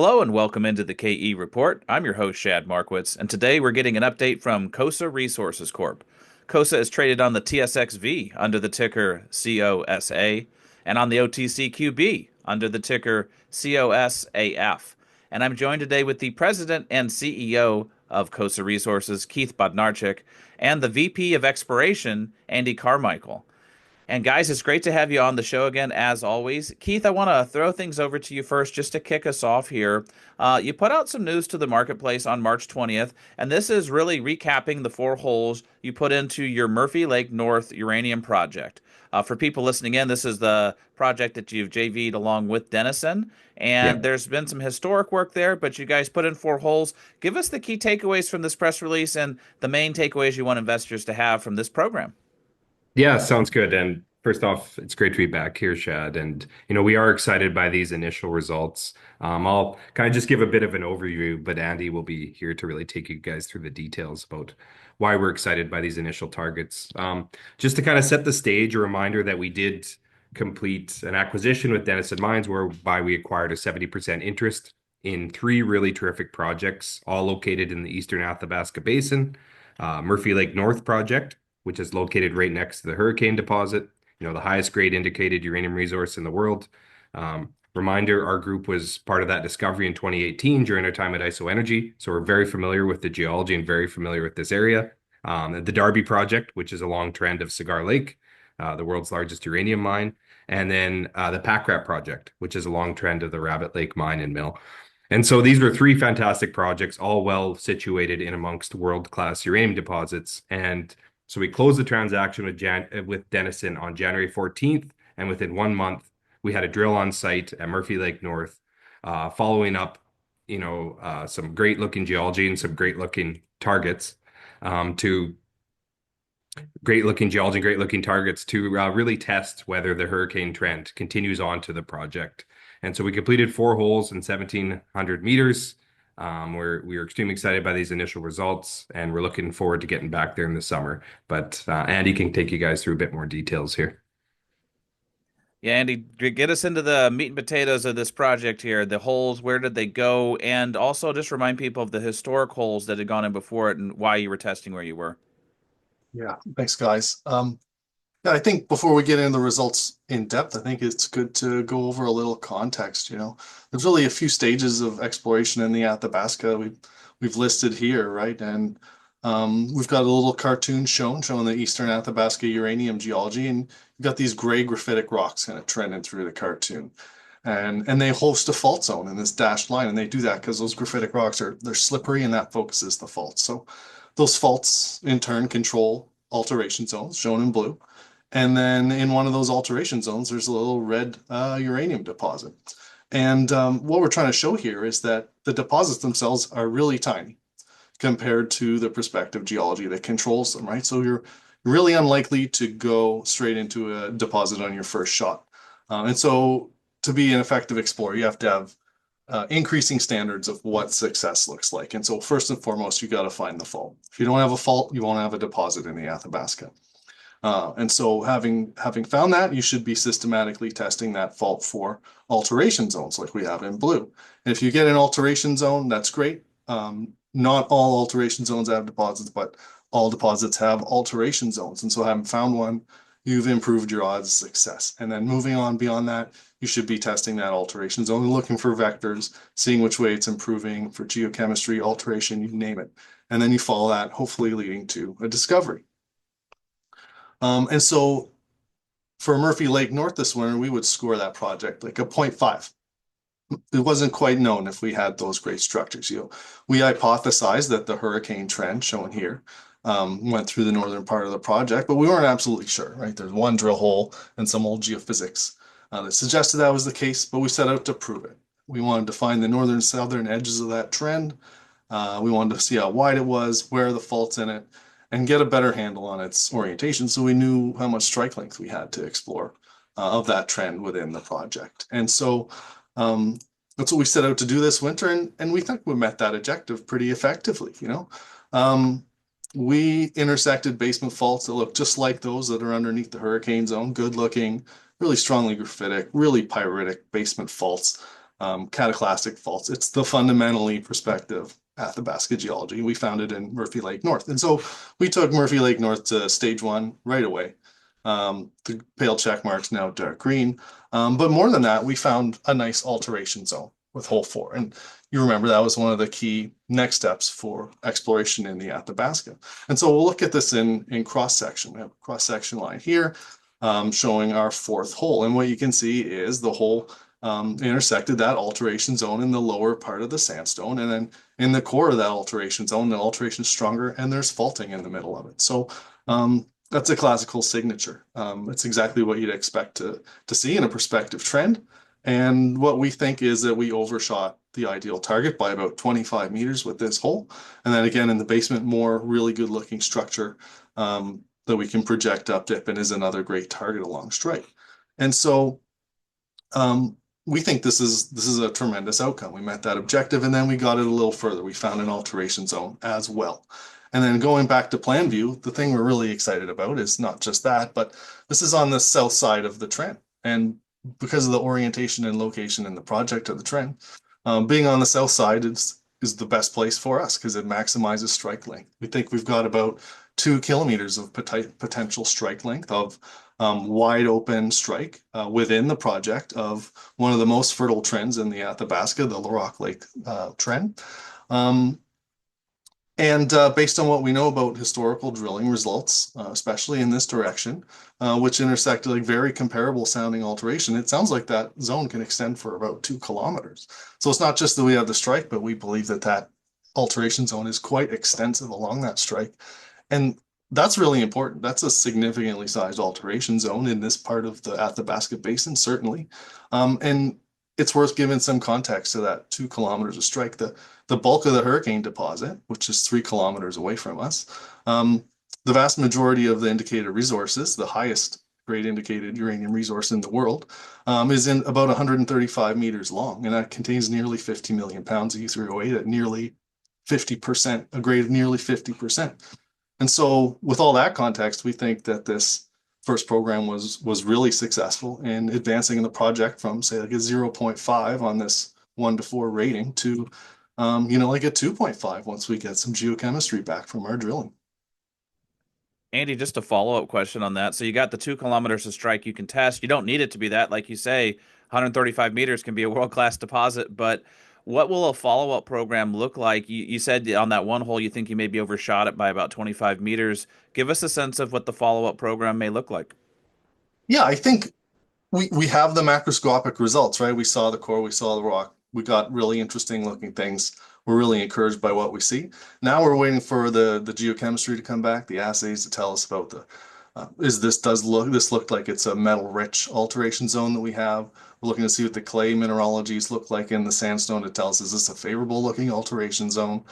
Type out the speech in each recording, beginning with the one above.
Hello and welcome into the KE Report. I'm your host, Shad Markwitz, and today we're getting an update from Cosa Resources Corp. Cosa is traded on the TSX-V under the ticker COSA and on the OTCQB under the ticker COSAF. And I'm joined today with the president and CEO of Cosa Resources, Keith Bodnarchuk, and the VP of Exploration, Andy Carmichael. And guys, it's great to have you on the show again, as always. Keith, I want to throw things over to you first just to kick us off here. You put out some news to the marketplace on March 20th, and this is really recapping the 4 holes you put into your Murphy Lake North uranium project. For people listening in, this is the project that you've JV'd along with Denison, and Yeah. there's been some historic work there, but you guys put in 4 holes. Give us the key takeaways from this press release and the main takeaways you want investors to have from this program. Yeah, sounds good. And first off, it's great to be back here, Shad. And, we are excited by these initial results. I'll kind of just give a bit of an overview, but Andy will be here to really take you guys through the details about why we're excited by these initial targets. Just to kind of set the stage, a reminder that we did complete an acquisition with Denison Mines, whereby we acquired a 70% interest in 3 really terrific projects, all located in the Eastern Athabasca Basin. Murphy Lake North project, which is located right next to the Hurricane deposit, the highest grade indicated uranium resource in the world. Reminder, our group was part of that discovery in 2018 during our time at ISO Energy. So we're very familiar with the geology and very familiar with this area. The Darby project, which is a long trend of Cigar Lake, the world's largest uranium mine. And then the Packrat project, which is a long trend of the Rabbit Lake mine and mill. And so these were 3 fantastic projects, all well situated in amongst world-class uranium deposits. And so we closed the transaction with Denison on January 14th, and within 1 month, we had a drill on site at Murphy Lake North, following up, some great-looking geology and some great-looking targets to really test whether the hurricane trend continues on to the project. And so we completed 4 holes in 1,700 meters. We're extremely excited by these initial results, and we're looking forward to getting back there in the summer. But Andy can take you guys through a bit more details here. Yeah, Andy, get us into the meat and potatoes of this project here. The holes, where did they go? And also just remind people of the historic holes that had gone in before it and why you were testing where you were. Yeah, thanks, guys. Yeah, I think before we get into the results in depth, I think it's good to go over a little context. There's really a few stages of exploration in the Athabasca we've listed here, right? And we've got a little cartoon showing the Eastern Athabasca uranium geology, and you've got these gray graphitic rocks kind of trending through the cartoon. And they host a fault zone in this dashed line, and they do that because those graphitic rocks they're slippery, and that focuses the faults. So those faults in turn control alteration zones shown in blue. And then in one of those alteration zones, there's a little red uranium deposit. And what we're trying to show here is that the deposits themselves are really tiny compared to the prospective geology that controls them, right? So you're really unlikely to go straight into a deposit on your first shot. And so to be an effective explorer, you have to have increasing standards of what success looks like. And so first and foremost, you got to find the fault. If you don't have a fault, you won't have a deposit in the Athabasca. And so having found that, you should be systematically testing that fault for alteration zones like we have in blue. And if you get an alteration zone, that's great. Not all alteration zones have deposits, but all deposits have alteration zones. And so having found one, you've improved your odds of success. And then moving on beyond that, you should be testing that alteration zone and looking for vectors, seeing which way it's improving for geochemistry, alteration, you name it. And then you follow that, hopefully leading to a discovery. And so for Murphy Lake North this winter, we would score that project like a 0.5. It wasn't quite known if we had those great structures. We hypothesized that the hurricane trend shown here went through the northern part of the project, but we weren't absolutely sure, right? There's one drill hole and some old geophysics that suggested that was the case, but we set out to prove it. We wanted to find the northern southern edges of that trend. We wanted to see how wide it was, where are the faults in it, and get a better handle on its orientation so we knew how much strike length we had to explore of that trend within the project. And so that's what we set out to do this winter, and we think we met that objective pretty effectively. We intersected basement faults that look just like those that are underneath the hurricane zone, good looking, really strongly graphitic, really pyritic basement faults cataclastic faults. It's the fundamentally prospective Athabasca geology. We found it in Murphy Lake North. And so we took Murphy Lake North to stage 1 right away. The pale check marks now dark green. But more than that, we found a nice alteration zone with hole 4. And you remember that was one of the key next steps for exploration in the Athabasca. And so we'll look at this in cross-section. We have a cross-section line here showing our 4th hole. And what you can see is the hole intersected that alteration zone in the lower part of the sandstone. And then in the core of that alteration zone, the alteration is stronger and there's faulting in the middle of it. So that's a classical signature. It's exactly what you'd expect to see in a prospective trend. And what we think is that we overshot the ideal target by about 25 meters with this hole. And then again, in the basement, more really good looking structure that we can project up dip and is another great target along strike. And so we think this is a tremendous outcome. We met that objective and then we got it a little further. We found an alteration zone as well. And then going back to plan view, the thing we're really excited about is not just that, but this is on the south side of the trend. And because of the orientation and location in the project of the trend, being on the south side is the best place for us because it maximizes strike length. We think we've got about 2 kilometers of potential strike length of wide open strike within the project of one of the most fertile trends in the Athabasca, the Laroque Lake trend. And based on what we know about historical drilling results, especially in this direction, which intersect like very comparable sounding alteration, it sounds like that zone can extend for about 2 kilometers. So it's not just that we have the strike, but we believe that that alteration zone is quite extensive along that strike. And that's really important. That's a significantly sized alteration zone in this part of the Athabasca Basin, certainly. And it's worth giving some context to that 2 kilometers of strike. The bulk of the hurricane deposit, which is 3 kilometers away from us, the vast majority of the indicated resources, the highest grade indicated uranium resource in the world, is in about 135 meters long, and that contains nearly 50 million pounds of U3O8 at nearly 50%, a grade of nearly 50%. And so with all that context, we think that this first program was really successful in advancing the project from, say, like a 0.5 on this 1 to 4 rating to like a 2.5 once we get some geochemistry back from our drilling. Andy, just a follow-up question on that. So you got the 2 kilometers of strike you can test. You don't need it to be that. Like you say, 135 meters can be a world-class deposit, but what will a follow-up program look like? You said on that one hole you think you maybe overshot it by about 25 meters. Give us a sense of what the follow-up program may look like. Yeah, I think we have the macroscopic results, right? We saw the core, we saw the rock. We got really interesting looking things. We're really encouraged by what we see. Now we're waiting for the geochemistry to come back, the assays to tell us about this looked like it's a metal rich alteration zone that we have. We're looking to see what the clay mineralogies look like in the sandstone to tell us, is this a favorable looking alteration zone?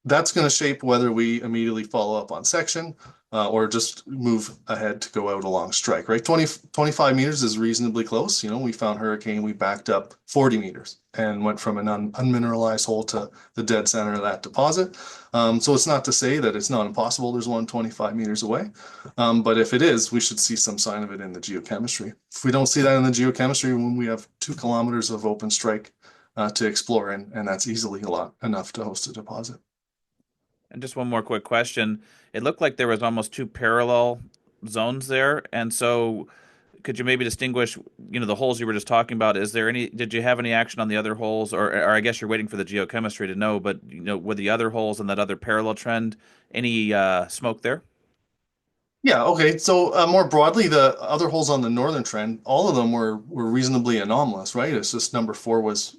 That's going to shape whether we immediately follow up on section or just move ahead to go out along strike, right? 25 meters is reasonably close. We found hurricane, we backed up 40 meters and went from an unmineralized hole to the dead center of that deposit. So it's not to say that it's not impossible. There's one 25 meters away. But if it is, we should see some sign of it in the geochemistry. If we don't see that in the geochemistry, when we have 2 kilometers of open strike to explore, and that's easily enough to host a deposit. And just one more quick question. It looked like there was almost 2 parallel zones there. And so could you maybe distinguish, the holes you were just talking about? Did you have any action on the other holes? Or I guess you're waiting for the geochemistry to know, but, with the other holes and that other parallel trend, any smoke there? Yeah, okay. So more broadly, the other holes on the northern trend, all of them were reasonably anomalous, right? It's just number 4 was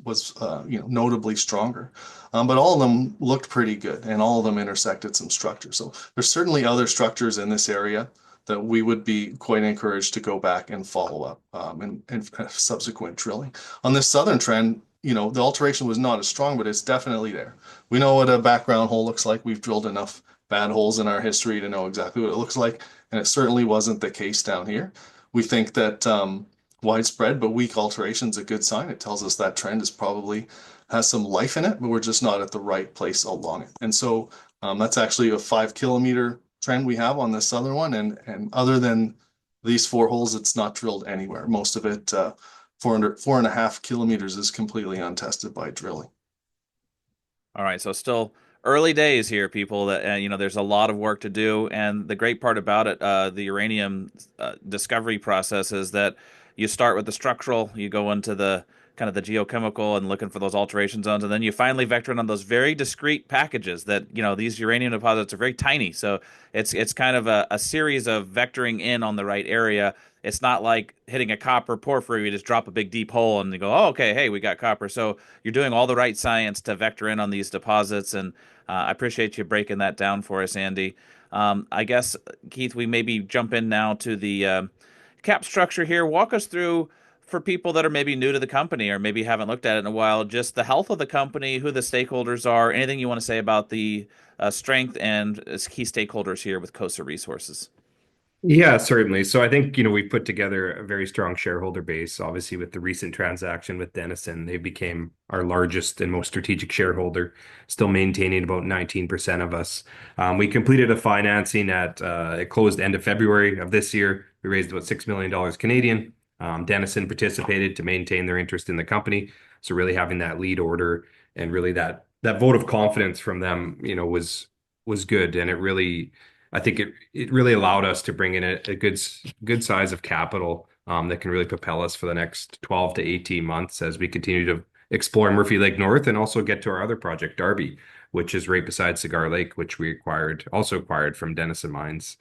notably stronger. But all of them looked pretty good and all of them intersected some structure. So there's certainly other structures in this area that we would be quite encouraged to go back and follow up in subsequent drilling. On this southern trend, the alteration was not as strong, but it's definitely there. We know what a background hole looks like. We've drilled enough bad holes in our history to know exactly what it looks like. And it certainly wasn't the case down here. We think that widespread but weak alteration is a good sign. It tells us that trend has some life in it, but we're just not at the right place along it. And so that's actually a 5 kilometer trend we have on the southern one. And other than these 4 holes, it's not drilled anywhere. Most of it 4.5 kilometers is completely untested by drilling. All right, so still early days here, people. That there's a lot of work to do, and the great part about it, the uranium discovery process, is that you start with the structural, you go into the kind of the geochemical and looking for those alteration zones, and then you finally vector in on those very discrete packages. That these uranium deposits are very tiny, so it's kind of a series of vectoring in on the right area. It's not like hitting a copper porphyry. You just drop a big deep hole and you go, oh, okay, hey, we got copper. So you're doing all the right science to vector in on these deposits, and I appreciate you breaking that down for us, Andy. I guess, Keith, we maybe jump in now to the cap structure here. Walk us through, for people that are maybe new to the company or maybe haven't looked at it in a while, just the health of the company, who the stakeholders are, anything you want to say about the strength and key stakeholders here with Cosa Resources. Yeah, certainly. So I think, we put together a very strong shareholder base. Obviously, with the recent transaction with Denison, they became our largest and most strategic shareholder, still maintaining about 19% of us. We completed a financing it closed end of February of this year. We raised about $6 million Canadian. Denison participated to maintain their interest in the company. So really having that lead order and really that vote of confidence from them, was good. And I think it really allowed us to bring in a good size of capital that can really propel us for the next 12 to 18 months as we continue to explore Murphy Lake North and also get to our other project, Darby, which is right beside Cigar Lake, which we also acquired from Denison Mines.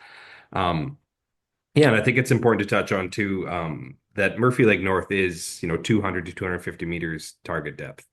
Yeah, and I think it's important to touch on too, that Murphy Lake North is, 200 to 250 meters target depth.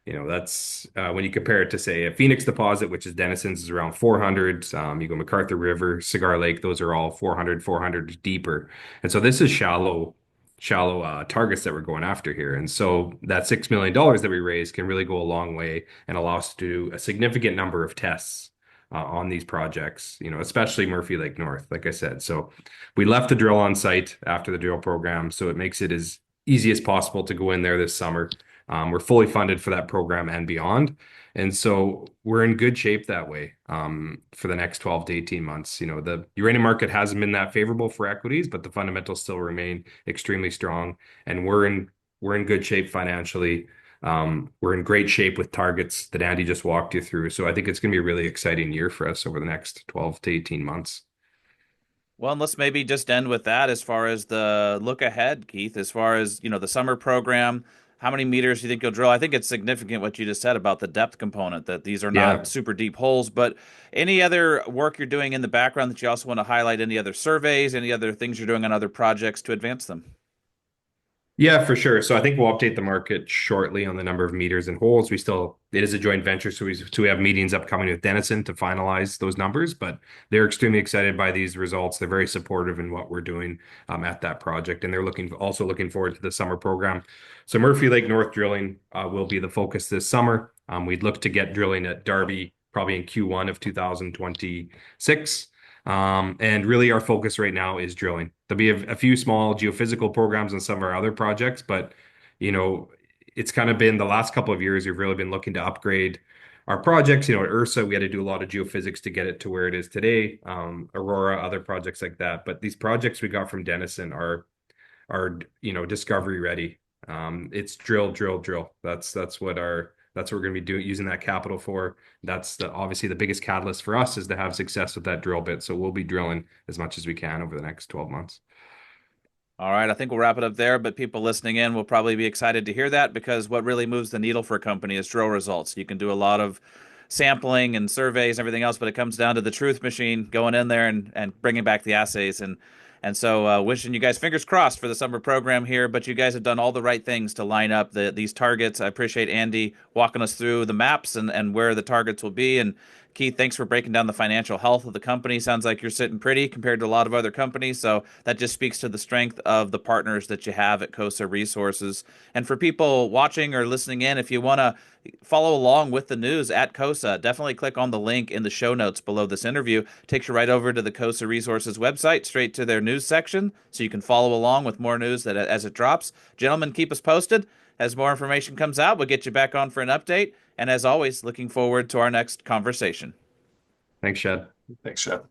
That's when you compare it to, say, a Phoenix deposit, which is Denison's, is around 400. You go McArthur River, Cigar Lake, those are all 400 deeper. And so this is shallow targets that we're going after here. And so that $6 million that we raised can really go a long way and allow us to do a significant number of tests on these projects, especially Murphy Lake North, like I said. So we left the drill on site after the drill program, so it makes it as easy as possible to go in there this summer. We're fully funded for that program and beyond. And so we're in good shape that way for the next 12 to 18 months. The uranium market hasn't been that favorable for equities, but the fundamentals still remain extremely strong. And we're in good shape financially. We're in great shape with targets that Andy just walked you through. So I think it's going to be a really exciting year for us over the next 12 to 18 months. Well, and let's maybe just end with that as far as the look ahead, Keith, as far as, the summer program. How many meters do you think you'll drill? I think it's significant what you just said about the depth component, that these are not Yeah. super deep holes, but any other work you're doing in the background that you also want to highlight, any other surveys, any other things you're doing on other projects to advance them? Yeah, for sure. So I think we'll update the market shortly on the number of meters and holes. It is a joint venture, so we have meetings upcoming with Denison to finalize those numbers, but they're extremely excited by these results. They're very supportive in what we're doing at that project, and they're also looking forward to the summer program. So Murphy Lake North drilling will be the focus this summer. We'd look to get drilling at Darby probably in Q1 of 2026. And really our focus right now is drilling. There'll be a few small geophysical programs on some of our other projects, but it's kind of been the last couple of years we've really been looking to upgrade our projects. At Ursa, we had to do a lot of geophysics to get it to where it is today. Aurora, other projects like that. But these projects we got from Denison are discovery ready. It's drill, drill, drill. That's what we're going to be using that capital for. That's obviously the biggest catalyst for us, is to have success with that drill bit. So we'll be drilling as much as we can over the next 12 months. All right, I think we'll wrap it up there, but people listening in will probably be excited to hear that, because what really moves the needle for a company is drill results. You can do a lot of sampling and surveys and everything else, but it comes down to the truth machine going in there and bringing back the assays. And so wishing you guys fingers crossed for the summer program here, but you guys have done all the right things to line up these targets. I appreciate Andy walking us through the maps and where the targets will be. And Keith, thanks for breaking down the financial health of the company. Sounds like you're sitting pretty compared to a lot of other companies. So that just speaks to the strength of the partners that you have at Cosa Resources. And for people watching or listening in, if you want to follow along with the news at Cosa, definitely click on the link in the show notes below this interview. Takes you right over to the Cosa Resources website, straight to their news section, so you can follow along with more news as it drops. Gentlemen, keep us posted. As more information comes out, we'll get you back on for an update. And as always, looking forward to our next conversation. Thanks, Shad. Thanks, Chad.